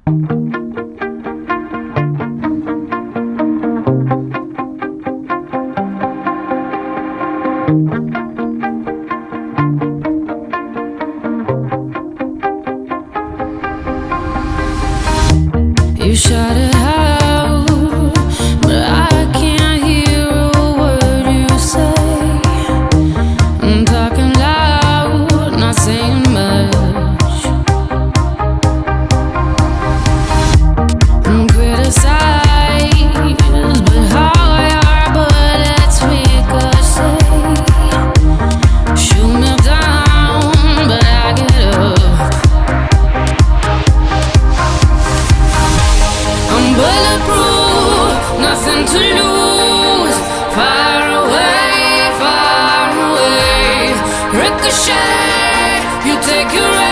You shout it out, but I can't hear a word you say. I'm talking loud, not saying much. I'm criticized, but how your bullets ricochet. Shoot me down, but I get up. I'm bulletproof, nothing to lose. Far away, ricochet. You take your